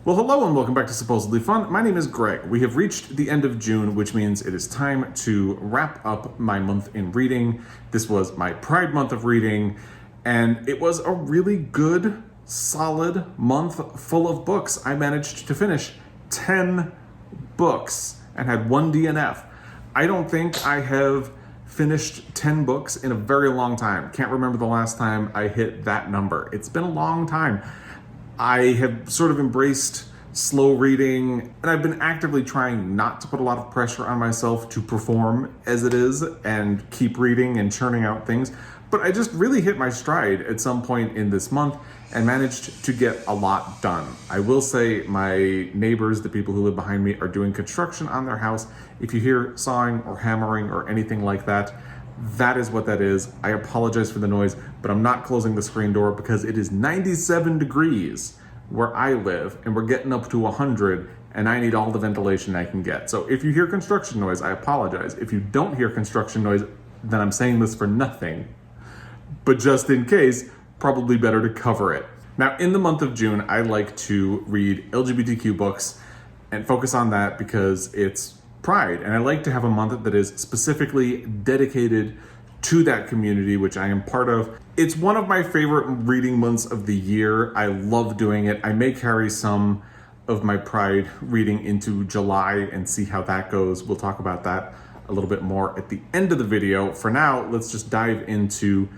Well, hello and welcome back to Supposedly Fun. My name is Greg. We have reached the end of June, which means it is time to wrap up my month in reading. This was my Pride month of reading, and it was a really good, solid month full of books. I managed to finish 10 books and had one DNF. I don't think I have finished 10 books in a very long time. Can't remember the last time I hit that number. It's been a long time. I have sort of embraced slow reading, and I've been actively trying not to put a lot of pressure on myself to perform as it is and keep reading and churning out things. But I just really hit my stride at some point in this month and managed to get a lot done. I will say my neighbors, the people who live behind me, are doing construction on their house. If you hear sawing or hammering or anything like that, that is what that is. I apologize for the noise, but I'm not closing the screen door because it is 97 degrees where I live and we're getting up to 100 and I need all the ventilation I can get. So if you hear construction noise, I apologize. If you don't hear construction noise, then I'm saying this for nothing. But just in case, probably better to cover it. Now, in the month of June, I like to read LGBTQ books and focus on that because it's Pride, and I like to have a month that is specifically dedicated to that community, which I am part of. It's one of my favorite reading months of the year. I love doing it. I may carry some of my Pride reading into July and see how that goes. We'll talk about that a little bit more at the end of the video. For now, let's just dive into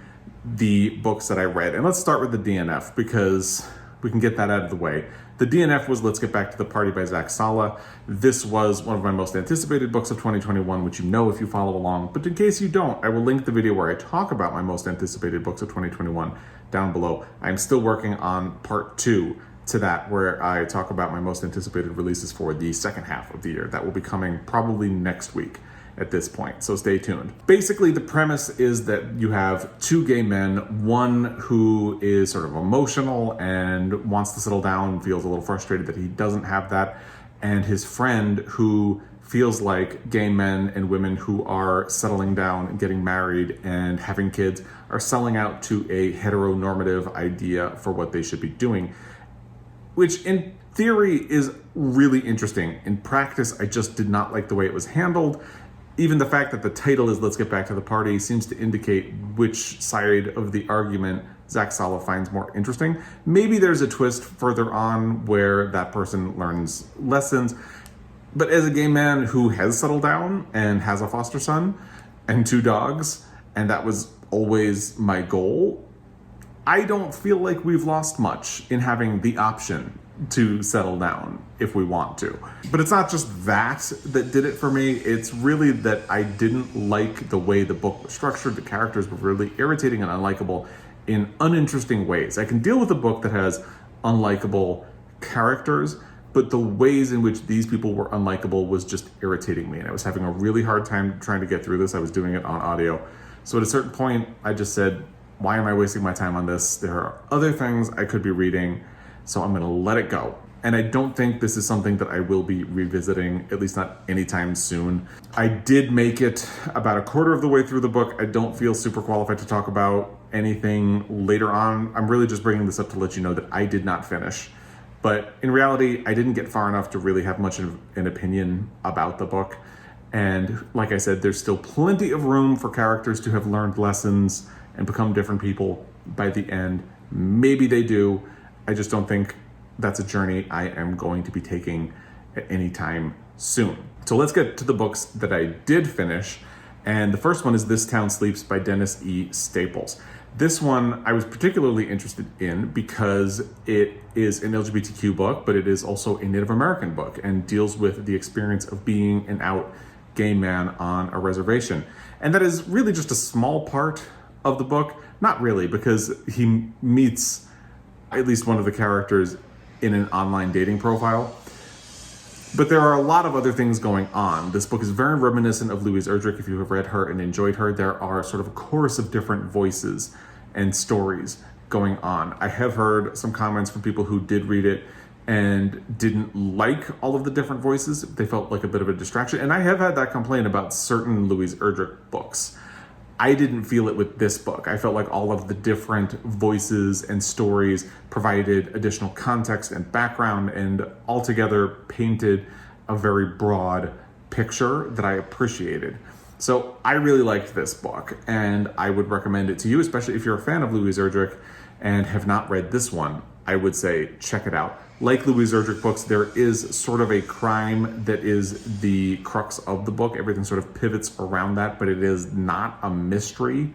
the books that I read. And let's start with the DNF because we can get that out of the way. The DNF was Let's Get Back to the Party by Zach Salih. This was one of my most anticipated books of 2021, which you know if you follow along. But in case you don't, I will link the video where I talk about my most anticipated books of 2021 down below. I'm still working on part 2 to that, where I talk about my most anticipated releases for the second half of the year. That will be coming probably next week at this point, so stay tuned. Basically, the premise is that you have two gay men, one who is sort of emotional and wants to settle down, feels a little frustrated that he doesn't have that, and his friend who feels like gay men and women who are settling down and getting married and having kids are selling out to a heteronormative idea for what they should be doing, which in theory is really interesting. In practice, I just did not like the way it was handled. Even the fact that the title is Let's Get Back to the Party seems to indicate which side of the argument Zach Salih finds more interesting. Maybe there's a twist further on where that person learns lessons. But as a gay man who has settled down and has a foster son and 2 dogs, and that was always my goal, I don't feel like we've lost much in having the option to settle down if we want to. But it's not just that did it for me. It's really that I didn't like the way the book was structured. The characters were really irritating and unlikable in uninteresting ways. I can deal with a book that has unlikable characters, but the ways in which these people were unlikable was just irritating me. And I was having a really hard time trying to get through this. I was doing it on audio. So at a certain point, I just said, why am I wasting my time on this? There are other things I could be reading. So I'm gonna let it go. And I don't think this is something that I will be revisiting, at least not anytime soon. I did make it about a quarter of the way through the book. I don't feel super qualified to talk about anything later on. I'm really just bringing this up to let you know that I did not finish. But in reality, I didn't get far enough to really have much of an opinion about the book. And like I said, there's still plenty of room for characters to have learned lessons and become different people by the end. Maybe they do. I just don't think that's a journey I am going to be taking at any time soon. So let's get to the books that I did finish. And the first one is This Town Sleeps by Dennis E. Staples. This one I was particularly interested in because it is an LGBTQ book, but it is also a Native American book and deals with the experience of being an out gay man on a reservation. And that is really just a small part of the book. Not really, because he meets at least one of the characters in an online dating profile. But there are a lot of other things going on. This book is very reminiscent of Louise Erdrich. If you have read her and enjoyed her, there are sort of a chorus of different voices and stories going on. I have heard some comments from people who did read it and didn't like all of the different voices. They felt like a bit of a distraction. And I have had that complaint about certain Louise Erdrich books. I didn't feel it with this book. I felt like all of the different voices and stories provided additional context and background and altogether painted a very broad picture that I appreciated. So I really liked this book, and I would recommend it to you, especially if you're a fan of Louise Erdrich and have not read this one. I would say check it out. Like Louise Erdrich books, there is sort of a crime that is the crux of the book. Everything sort of pivots around that, but it is not a mystery.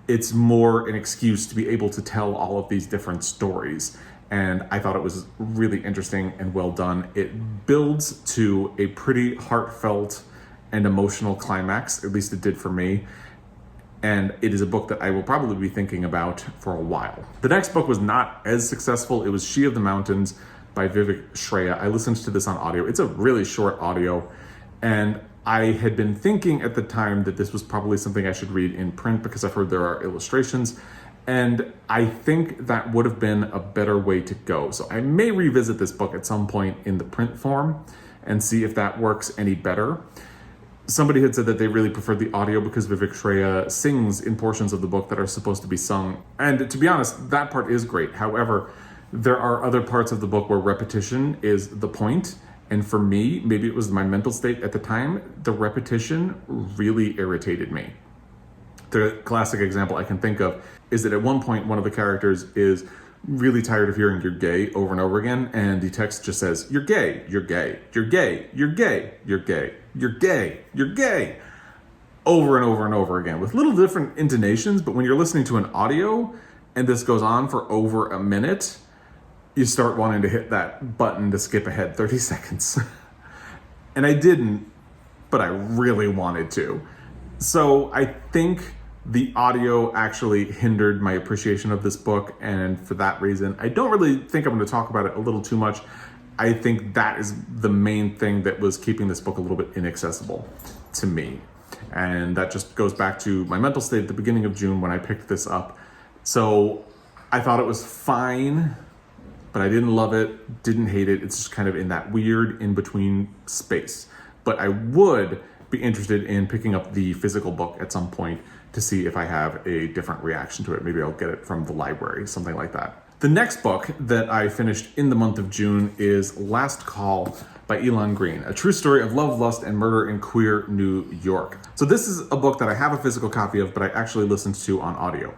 It's more an excuse to be able to tell all of these different stories. And I thought it was really interesting and well done. It builds to a pretty heartfelt and emotional climax, at least it did for me. And it is a book that I will probably be thinking about for a while. The next book was not as successful. It was She of the Mountains by Vivek Shraya. I listened to this on audio. It's a really short audio. And I had been thinking at the time that this was probably something I should read in print because I've heard there are illustrations. And I think that would have been a better way to go. So I may revisit this book at some point in the print form and see if that works any better. Somebody had said that they really preferred the audio because Vivek Shraya sings in portions of the book that are supposed to be sung. And to be honest, that part is great. However, there are other parts of the book where repetition is the point. And for me, maybe it was my mental state at the time, the repetition really irritated me. The classic example I can think of is that at one point, one of the characters is really tired of hearing "you're gay" over and over again, and the text just says, "You're gay, you're gay, you're gay, you're gay, you're gay, you're gay, you're gay," over and over and over again with little different intonations. But when you're listening to an audio and this goes on for over a minute, you start wanting to hit that button to skip ahead 30 seconds. And I didn't, but I really wanted to. So I think the audio actually hindered my appreciation of this book, and for that reason, I don't really think I'm going to talk about it a little too much. I think that is the main thing that was keeping this book a little bit inaccessible to me. And that just goes back to my mental state at the beginning of June when I picked this up. So I thought it was fine, but I didn't love it, didn't hate it. It's just kind of in that weird in-between space. But I would be interested in picking up the physical book at some point to see if I have a different reaction to it. Maybe I'll get it from the library, something like that. The next book that I finished in the month of June is Last Call by Elon Green, a true story of love, lust, and murder in queer New York. So this is a book that I have a physical copy of, but I actually listened to on audio.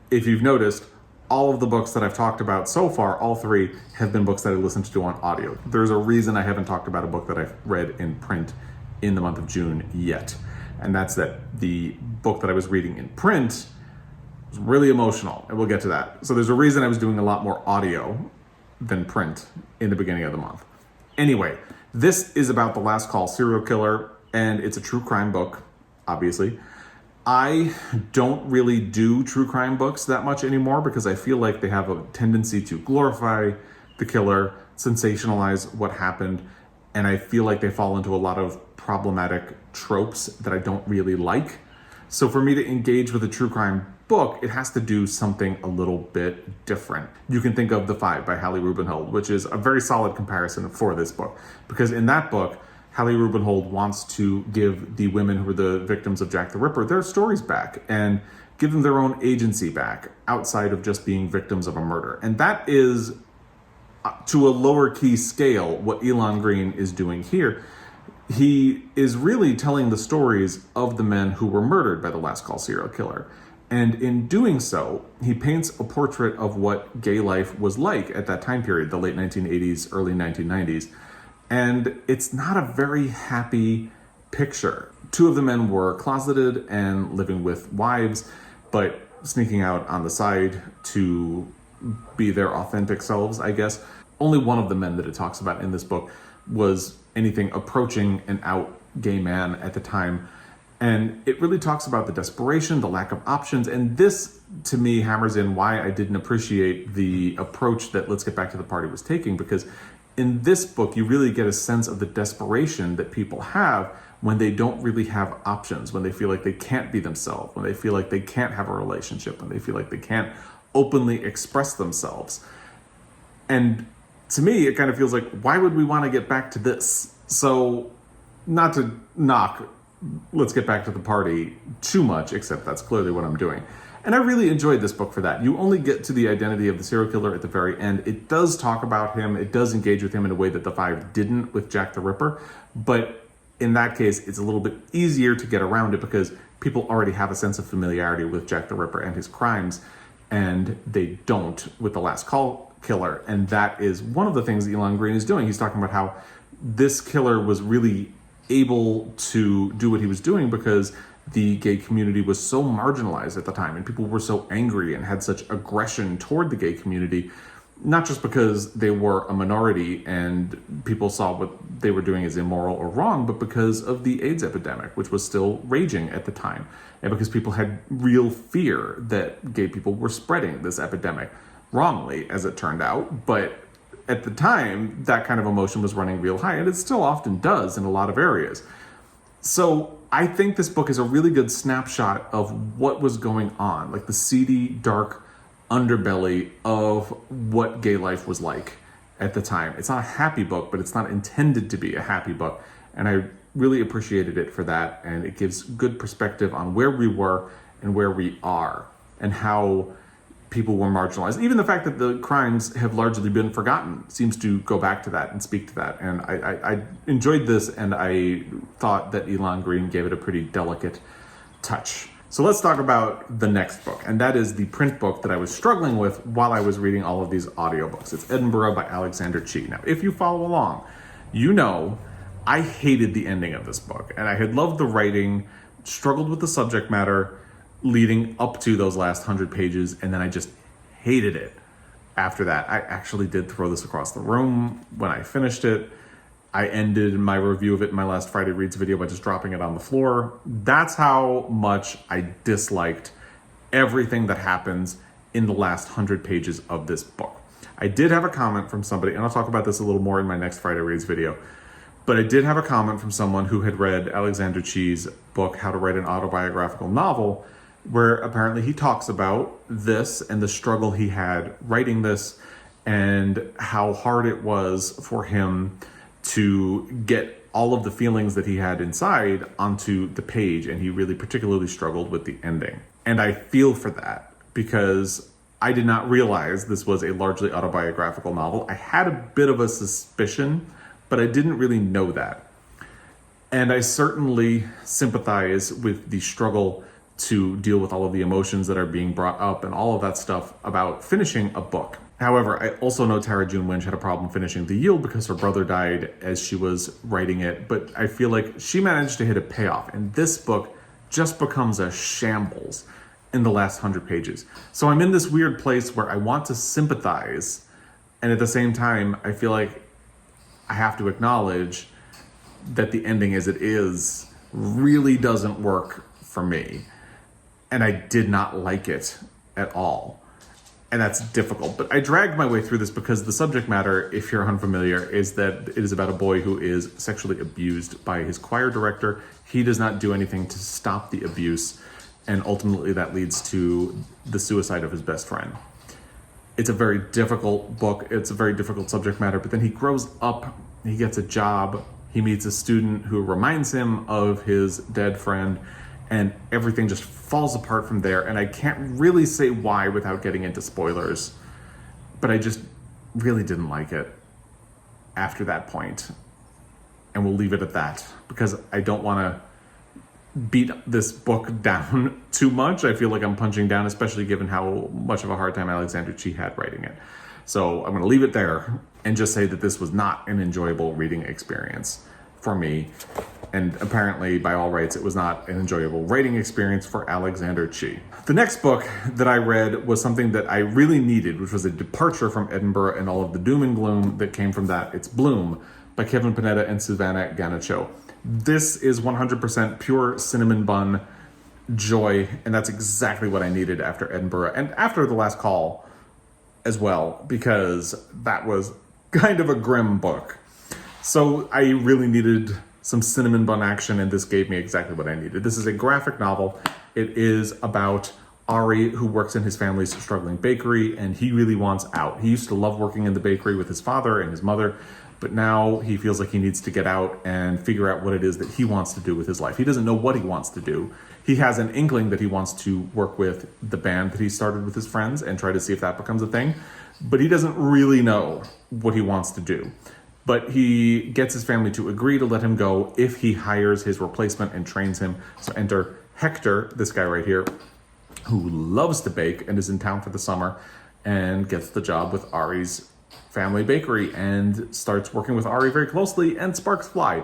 If you've noticed, all of the books that I've talked about so far, all three, have been books that I listened to on audio. There's a reason I haven't talked about a book that I've read in print in the month of June yet. And that's that the book that I was reading in print was really emotional, and we'll get to that. So there's a reason I was doing a lot more audio than print in the beginning of the month. Anyway, this is about the Last Call serial killer, and it's a true crime book, obviously. I don't really do true crime books that much anymore because I feel like they have a tendency to glorify the killer, sensationalize what happened, and I feel like they fall into a lot of problematic tropes that I don't really like. So for me to engage with a true crime book, it has to do something a little bit different. You can think of The Five by Hallie Rubenhold, which is a very solid comparison for this book, because in that book, Hallie Rubenhold wants to give the women who were the victims of Jack the Ripper their stories back and give them their own agency back outside of just being victims of a murder. And that is, to a lower key scale, what Elon Green is doing here. He is really telling the stories of the men who were murdered by the Last Call serial killer. And in doing so, he paints a portrait of what gay life was like at that time period, the late 1980s, early 1990s. And it's not a very happy picture. Two of the men were closeted and living with wives, but sneaking out on the side to be their authentic selves, I guess. Only one of the men that it talks about in this book was anything approaching an out gay man at the time. And it really talks about the desperation, the lack of options. And this, to me, hammers in why I didn't appreciate the approach that Let's Get Back to the Party was taking, because in this book, you really get a sense of the desperation that people have when they don't really have options, when they feel like they can't be themselves, when they feel like they can't have a relationship, when they feel like they can't openly express themselves. And to me, it kind of feels like, why would we want to get back to this? So, not to knock let's get back to the party too much, except that's clearly what I'm doing. And I really enjoyed this book for that. You only get to the identity of the serial killer at the very end. It does talk about him. It does engage with him in a way that the Five didn't with Jack the Ripper. But in that case, it's a little bit easier to get around it because people already have a sense of familiarity with Jack the Ripper and his crimes, and they don't with the Last Call killer. And that is one of the things Elon Green is doing. He's talking about how this killer was really able to do what he was doing because the gay community was so marginalized at the time, and people were so angry and had such aggression toward the gay community, not just because they were a minority and people saw what they were doing as immoral or wrong, but because of the AIDS epidemic, which was still raging at the time, and because people had real fear that gay people were spreading this epidemic, wrongly, as it turned out. But at the time, that kind of emotion was running real high, and it still often does in a lot of areas. So I think this book is a really good snapshot of what was going on, like the seedy, dark underbelly of what gay life was like at the time. It's not a happy book, but it's not intended to be a happy book. And I really appreciated it for that. And it gives good perspective on where we were and where we are and how people were marginalized. Even the fact that the crimes have largely been forgotten seems to go back to that and speak to that. And I enjoyed this, and I thought that Elon Green gave it a pretty delicate touch. So let's talk about the next book, and that is the print book that I was struggling with while I was reading all of these audiobooks. It's Edinburgh by Alexander Chee. Now, if you follow along, you know I hated the ending of this book, and I had loved the writing, struggled with the subject matter, leading up to those last 100 pages, and then I just hated it after that. I actually did throw this across the room when I finished it. I ended my review of it in my last Friday Reads video by just dropping it on the floor. That's how much I disliked everything that happens in the last 100 pages of this book. I did have a comment from somebody, and I'll talk about this a little more in my next Friday Reads video, but I did have a comment from someone who had read Alexander Chee's book, How to Write an Autobiographical Novel, where apparently he talks about this and the struggle he had writing this and how hard it was for him to get all of the feelings that he had inside onto the page, and he really particularly struggled with the ending. And I feel for that because I did not realize this was a largely autobiographical novel. I had a bit of a suspicion, but I didn't really know that. And I certainly sympathize with the struggle to deal with all of the emotions that are being brought up and all of that stuff about finishing a book. However, I also know Tara June Lynch had a problem finishing The Yield because her brother died as she was writing it, but I feel like she managed to hit a payoff, and this book just becomes a shambles in the last 100 pages. So I'm in this weird place where I want to sympathize, and at the same time, I feel like I have to acknowledge that the ending as it is really doesn't work for me. And I did not like it at all. And that's difficult. But I dragged my way through this because the subject matter, if you're unfamiliar, is that it is about a boy who is sexually abused by his choir director. He does not do anything to stop the abuse, and ultimately that leads to the suicide of his best friend. It's a very difficult book. It's a very difficult subject matter. But then he grows up, he gets a job, he meets a student who reminds him of his dead friend, and everything just falls apart from there. And I can't really say why without getting into spoilers, but I just really didn't like it after that point. And we'll leave it at that because I don't want to beat this book down too much. I feel like I'm punching down, especially given how much of a hard time Alexander Chee had writing it. So I'm going to leave it there and just say that this was not an enjoyable reading experience for me. And apparently, by all rights, it was not an enjoyable writing experience for Alexander Chee. The next book that I read was something that I really needed, which was a departure from Edinburgh and all of the doom and gloom that came from that. It's Bloom by Kevin Panetta and Savanna Ganucheau. This is 100% pure cinnamon bun joy, and that's exactly what I needed after Edinburgh and after The Last Call as well, because that was kind of a grim book. So I really needed some cinnamon bun action, and this gave me exactly what I needed. This is a graphic novel. It is about Ari, who works in his family's struggling bakery, and he really wants out. He used to love working in the bakery with his father and his mother, but now he feels like he needs to get out and figure out what it is that he wants to do with his life. He doesn't know what he wants to do. He has an inkling that he wants to work with the band that he started with his friends and try to see if that becomes a thing, but he doesn't really know what he wants to do. But he gets his family to agree to let him go if he hires his replacement and trains him. So enter Hector, this guy right here, who loves to bake and is in town for the summer and gets the job with Ari's family bakery and starts working with Ari very closely, and sparks fly.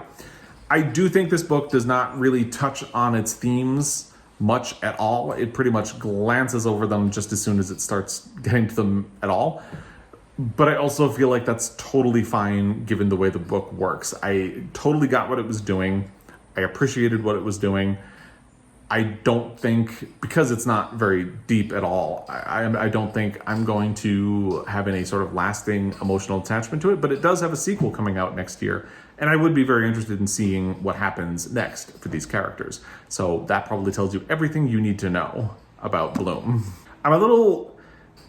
I do think this book does not really touch on its themes much at all. It pretty much glances over them just as soon as it starts getting to them at all. But I also feel like that's totally fine given the way the book works. I totally got what it was doing. I appreciated what it was doing. I don't think, because it's not very deep at all, I don't think I'm going to have any sort of lasting emotional attachment to it, but it does have a sequel coming out next year, and I would be very interested in seeing what happens next for these characters. So that probably tells you everything you need to know about Bloom. I'm a little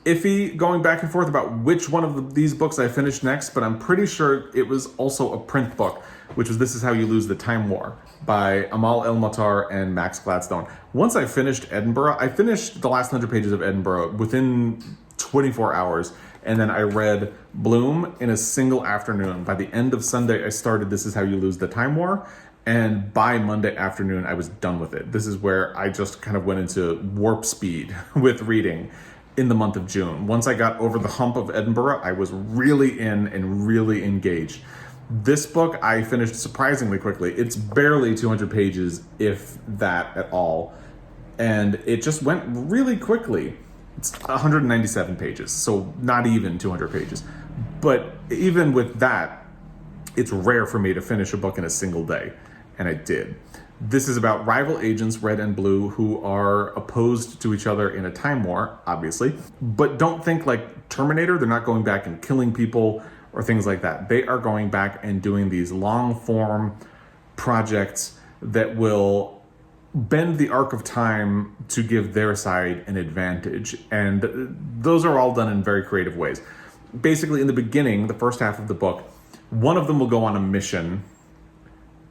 iffy going back and forth about which one of these books I finished next, but I'm pretty sure it was also a print book, which was This Is How You Lose the Time War by Amal El-Mohtar and Max Gladstone. Once I finished Edinburgh, I finished the last 100 pages of Edinburgh within 24 hours, and then I read Bloom in a single afternoon. By the end of Sunday, I started This Is How You Lose the Time War, and by Monday afternoon, I was done with it. This is where I just kind of went into warp speed with reading in the month of June. Once I got over the hump of Edinburgh, I was really in and really engaged. This book I finished surprisingly quickly. It's barely 200 pages, if that at all. And it just went really quickly. It's 197 pages, so not even 200 pages. But even with that, it's rare for me to finish a book in a single day, and I did. This is about rival agents, Red and Blue, who are opposed to each other in a time war, obviously. But don't think like Terminator. They're not going back and killing people or things like that. They are going back and doing these long-form projects that will bend the arc of time to give their side an advantage. And those are all done in very creative ways. Basically, in the beginning, the first half of the book, one of them will go on a mission,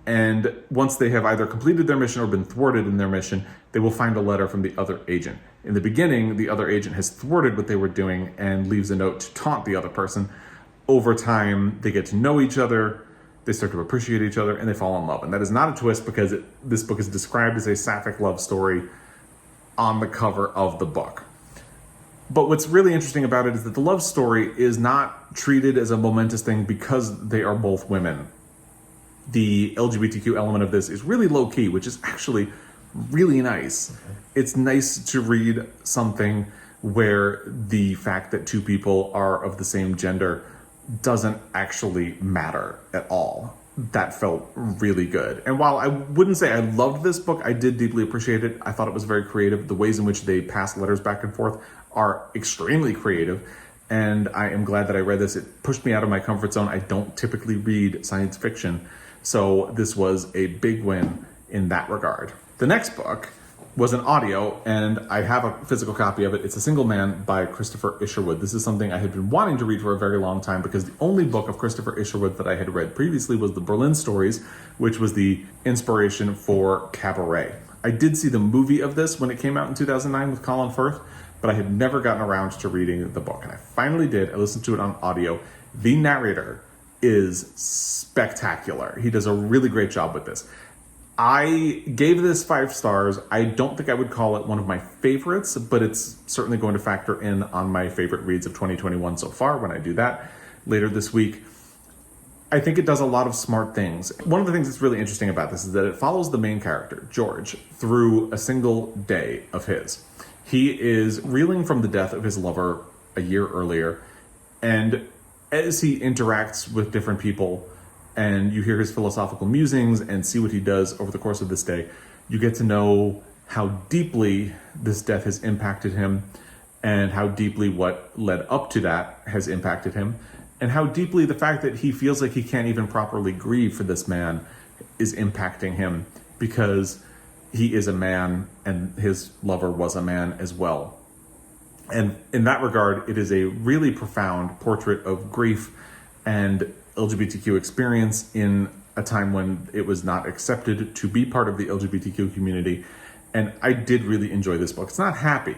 and once they have either completed their mission or been thwarted in their mission, they will find a letter from the other agent. In the beginning, the other agent has thwarted what they were doing and leaves a note to taunt the other person. Over time, they get to know each other, they start to appreciate each other, and they fall in love. And that is not a twist, because this book is described as a sapphic love story on the cover of the book. But what's really interesting about it is that the love story is not treated as a momentous thing because they are both women. The LGBTQ element of this is really low-key, which is actually really nice. It's nice to read something where the fact that two people are of the same gender doesn't actually matter at all. That felt really good. And while I wouldn't say I loved this book, I did deeply appreciate it. I thought it was very creative. The ways in which they pass letters back and forth are extremely creative. And I am glad that I read this. It pushed me out of my comfort zone. I don't typically read science fiction, so this was a big win in that regard. The next book was an audio, and I have a physical copy of it. It's A Single Man by Christopher Isherwood. This is something I had been wanting to read for a very long time, because the only book of Christopher Isherwood that I had read previously was The Berlin Stories, which was the inspiration for Cabaret. I did see the movie of this when it came out in 2009 with Colin Firth, but I had never gotten around to reading the book, and I finally did. I listened to it on audio. The narrator is spectacular. He does a really great job with this. I gave this 5 stars. I don't think I would call it one of my favorites, but it's certainly going to factor in on my favorite reads of 2021 so far when I do that later this week. I think it does a lot of smart things. One of the things that's really interesting about this is that it follows the main character, George, through a single day of his. He is reeling from the death of his lover a year earlier, and as he interacts with different people and you hear his philosophical musings and see what he does over the course of this day, you get to know how deeply this death has impacted him, and how deeply what led up to that has impacted him, and how deeply the fact that he feels like he can't even properly grieve for this man is impacting him, because he is a man and his lover was a man as well. And in that regard, it is a really profound portrait of grief and LGBTQ experience in a time when it was not accepted to be part of the LGBTQ community. And I did really enjoy this book. It's not happy.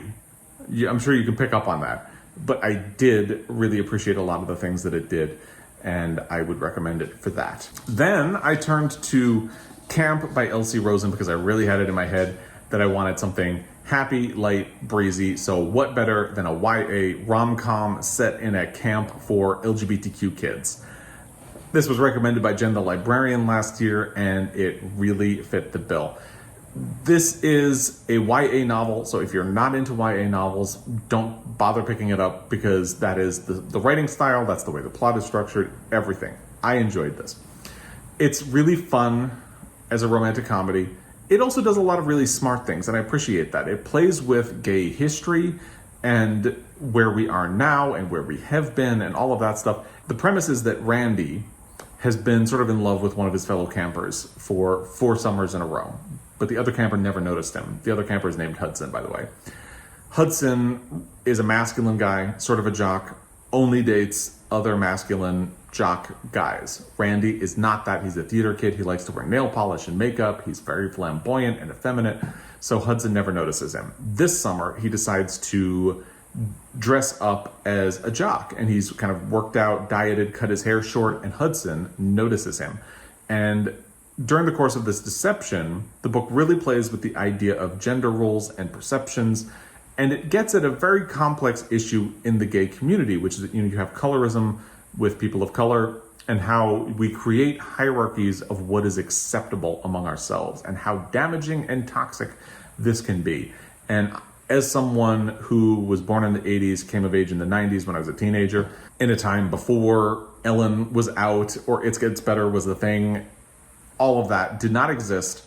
I'm sure you can pick up on that. But I did really appreciate a lot of the things that it did. And I would recommend it for that. Then I turned to Camp by Elsie Rosen because I really had it in my head that I wanted something happy, light, breezy. So what better than a YA rom-com set in a camp for LGBTQ kids? This was recommended by Jen the Librarian last year, and it really fit the bill. This is a YA novel, so if you're not into YA novels, don't bother picking it up because that is the writing style, that's the way the plot is structured, everything. I enjoyed this. It's really fun as a romantic comedy. It also does a lot of really smart things, and I appreciate that. It plays with gay history and where we are now and where we have been and all of that stuff. The premise is that Randy has been sort of in love with one of his fellow campers for 4 summers in a row, but the other camper never noticed him. The other camper is named Hudson, by the way. Hudson is a masculine guy, sort of a jock, only dates other masculine jock guys. Randy is not that. He's a theater kid. He likes to wear nail polish and makeup. He's very flamboyant and effeminate, so Hudson never notices him. This summer, he decides to dress up as a jock, and he's kind of worked out, dieted, cut his hair short, and Hudson notices him. And during the course of this deception, the book really plays with the idea of gender roles and perceptions, and it gets at a very complex issue in the gay community, which is that you have colorism with people of color and how we create hierarchies of what is acceptable among ourselves and how damaging and toxic this can be. And as someone who was born in the 80s, came of age in the 90s when I was a teenager, in a time before Ellen was out or It Gets Better was the thing, all of that did not exist.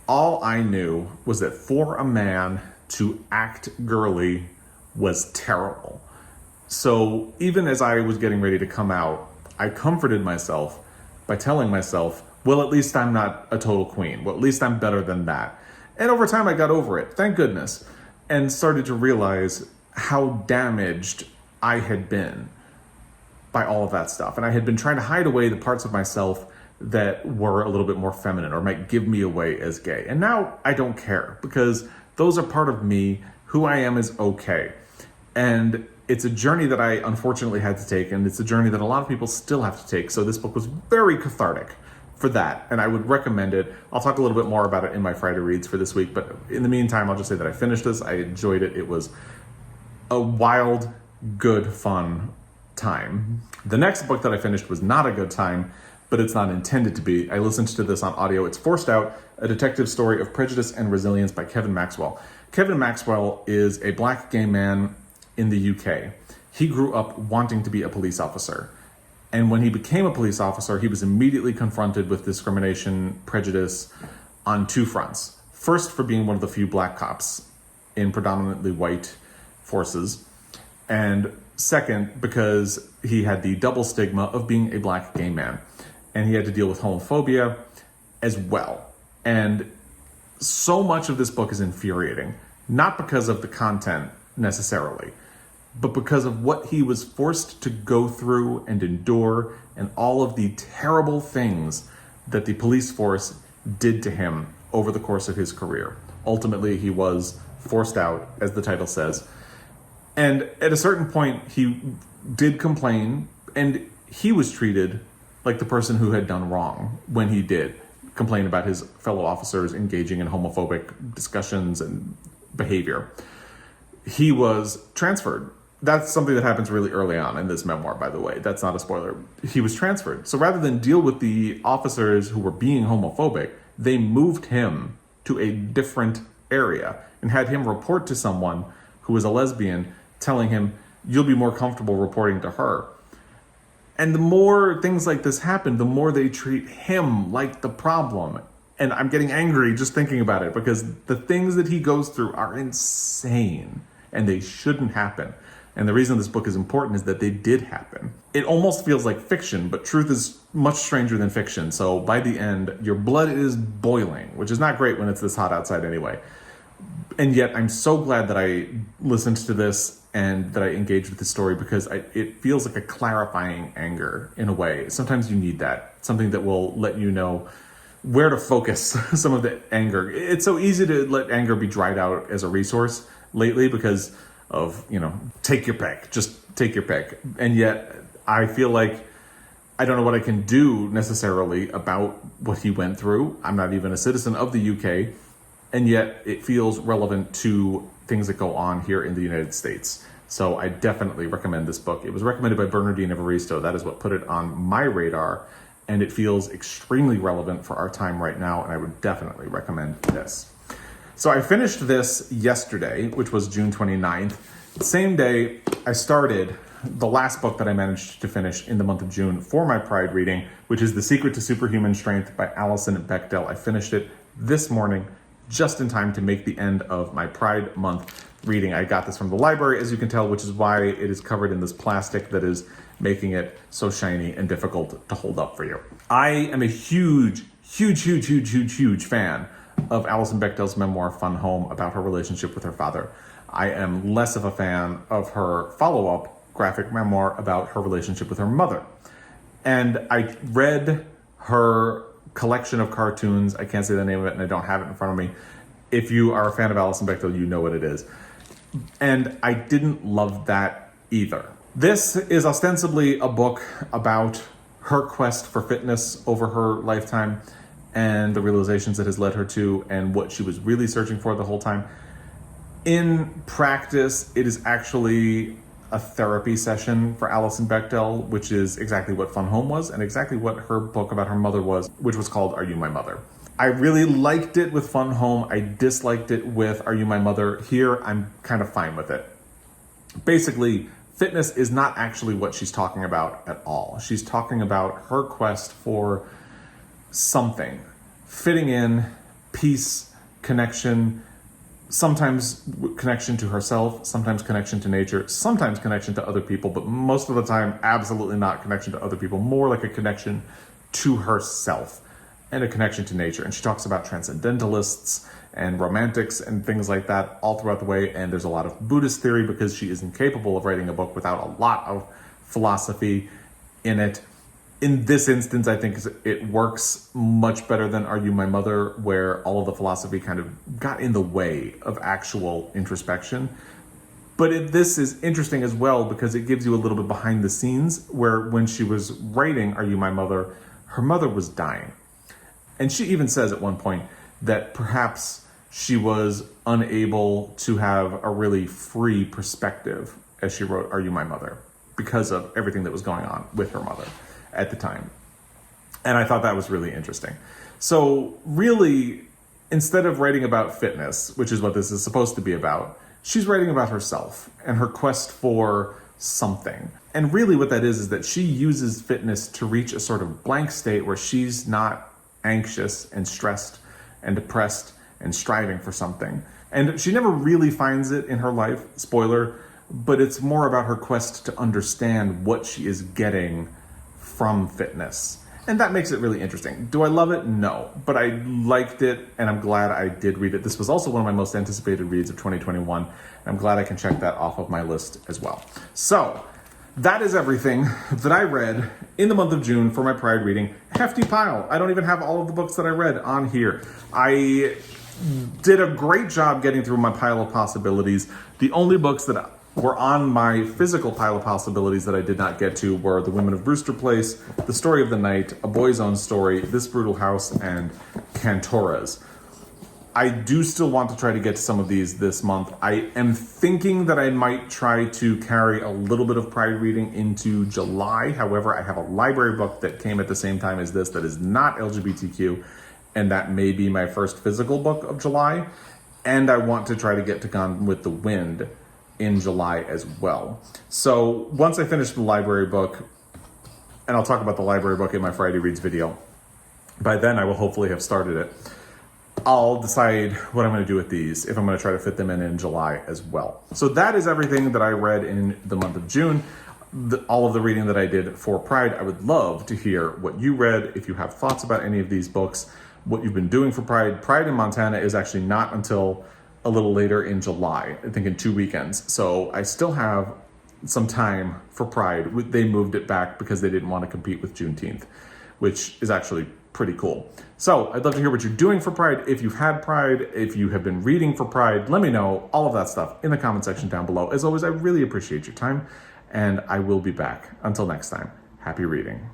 All I knew was that for a man to act girly was terrible. So even as I was getting ready to come out, I comforted myself by telling myself, well, at least I'm not a total queen. Well, at least I'm better than that. And over time, I got over it, thank goodness, and started to realize how damaged I had been by all of that stuff. And I had been trying to hide away the parts of myself that were a little bit more feminine or might give me away as gay. And now I don't care because those are part of me. Who I am is okay. And it's a journey that I unfortunately had to take, and it's a journey that a lot of people still have to take. So this book was very cathartic for that, and I would recommend it. I'll talk a little bit more about it in my Friday reads for this week, but in the meantime, I'll just say that I finished this. I enjoyed it. It was a wild, good, fun time. The next book that I finished was not a good time, but it's not intended to be. I listened to this on audio. It's Forced Out, a detective story of prejudice and resilience by Kevin Maxwell. Kevin Maxwell is a black gay man in the UK. He grew up wanting to be a police officer. And when he became a police officer, he was immediately confronted with discrimination, prejudice on 2 fronts. First, for being one of the few black cops in predominantly white forces. And second, because he had the double stigma of being a black gay man. And he had to deal with homophobia as well. And so much of this book is infuriating, not because of the content necessarily, but because of what he was forced to go through and endure and all of the terrible things that the police force did to him over the course of his career. Ultimately, he was forced out, as the title says. And at a certain point, he did complain, and he was treated like the person who had done wrong when he did complain about his fellow officers engaging in homophobic discussions and behavior. He was transferred. That's something that happens really early on in this memoir, by the way. That's not a spoiler. He was transferred. So rather than deal with the officers who were being homophobic, they moved him to a different area and had him report to someone who was a lesbian, telling him, you'll be more comfortable reporting to her. And the more things like this happen, the more they treat him like the problem. And I'm getting angry just thinking about it because the things that he goes through are insane and they shouldn't happen. And the reason this book is important is that they did happen. It almost feels like fiction, but truth is much stranger than fiction. So by the end, your blood is boiling, which is not great when it's this hot outside anyway. And yet I'm so glad that I listened to this and that I engaged with the story, because it feels like a clarifying anger in a way. Sometimes you need that, something that will let you know where to focus some of the anger. It's so easy to let anger be dried out as a resource lately because of, take your pick, just take your pick. And yet I feel like I don't know what I can do necessarily about what he went through. I'm not even a citizen of the UK, and yet it feels relevant to things that go on here in the United States. So I definitely recommend this book. It was recommended by Bernardine Evaristo. That is what put it on my radar, and it feels extremely relevant for our time right now, and I would definitely recommend this. So I finished this yesterday, which was June 29th. The same day I started the last book that I managed to finish in the month of June for my Pride reading, which is The Secret to Superhuman Strength by Alison Bechdel. I finished it this morning, just in time to make the end of my Pride month reading. I got this from the library, as you can tell, which is why it is covered in this plastic that is making it so shiny and difficult to hold up for you. I am a huge fan of Alison Bechdel's memoir, Fun Home, about her relationship with her father. I am less of a fan of her follow-up graphic memoir about her relationship with her mother. And I read her collection of cartoons. I can't say the name of it, and I don't have it in front of me. If you are a fan of Alison Bechdel, you know what it is. And I didn't love that either. This is ostensibly a book about her quest for fitness over her lifetime and the realizations it has led her to and what she was really searching for the whole time. In practice, it is actually a therapy session for Alison Bechdel, which is exactly what Fun Home was and exactly what her book about her mother was, which was called Are You My Mother? I really liked it with Fun Home. I disliked it with Are You My Mother? Here, I'm kind of fine with it. Basically, fitness is not actually what she's talking about at all. She's talking about her quest for something, fitting in, peace, connection, sometimes connection to herself, sometimes connection to nature, sometimes connection to other people, but most of the time, absolutely not connection to other people, more like a connection to herself and a connection to nature. And she talks about transcendentalists and romantics and things like that all throughout the way. And there's a lot of Buddhist theory because she is incapable of writing a book without a lot of philosophy in it. In this instance, I think it works much better than Are You My Mother, where all of the philosophy kind of got in the way of actual introspection. But this is interesting as well because it gives you a little bit behind the scenes where when she was writing Are You My Mother, her mother was dying. And she even says at one point that perhaps she was unable to have a really free perspective as she wrote Are You My Mother because of everything that was going on with her mother at the time. And I thought that was really interesting. So really, instead of writing about fitness, which is what this is supposed to be about, she's writing about herself and her quest for something. And really what that is that she uses fitness to reach a sort of blank state where she's not anxious and stressed and depressed and striving for something. And she never really finds it in her life, spoiler, but it's more about her quest to understand what she is getting from fitness. And that makes it really interesting. Do I love it? No. But I liked it, and I'm glad I did read it. This was also one of my most anticipated reads of 2021. And I'm glad I can check that off of my list as well. So, that is everything that I read in the month of June for my Pride reading. Hefty pile. I don't even have all of the books that I read on here. I did a great job getting through my pile of possibilities. The only books that were on my physical pile of possibilities that I did not get to were The Women of Brewster Place, The Story of the Night, A Boy's Own Story, This Brutal House, and Cantoras. I do still want to try to get to some of these this month. I am thinking that I might try to carry a little bit of Pride reading into July. However, I have a library book that came at the same time as this that is not LGBTQ, and that may be my first physical book of July. And I want to try to get to Gone with the Wind in July as well. So once I finish the library book, and I'll talk about the library book in my Friday Reads video, by then I will hopefully have started it. I'll decide what I'm going to do with these, if I'm going to try to fit them in July as well. So that is everything that I read in the month of June. All of the reading that I did for Pride. I would love to hear what you read, if you have thoughts about any of these books, what you've been doing for Pride. Pride in Montana is actually not until a little later in July, I think in 2 weekends. So I still have some time for Pride. They moved it back because they didn't want to compete with Juneteenth, which is actually pretty cool. So I'd love to hear what you're doing for Pride. If you've had Pride, if you have been reading for Pride, let me know all of that stuff in the comment section down below. As always, I really appreciate your time, and I will be back. Until next time, happy reading.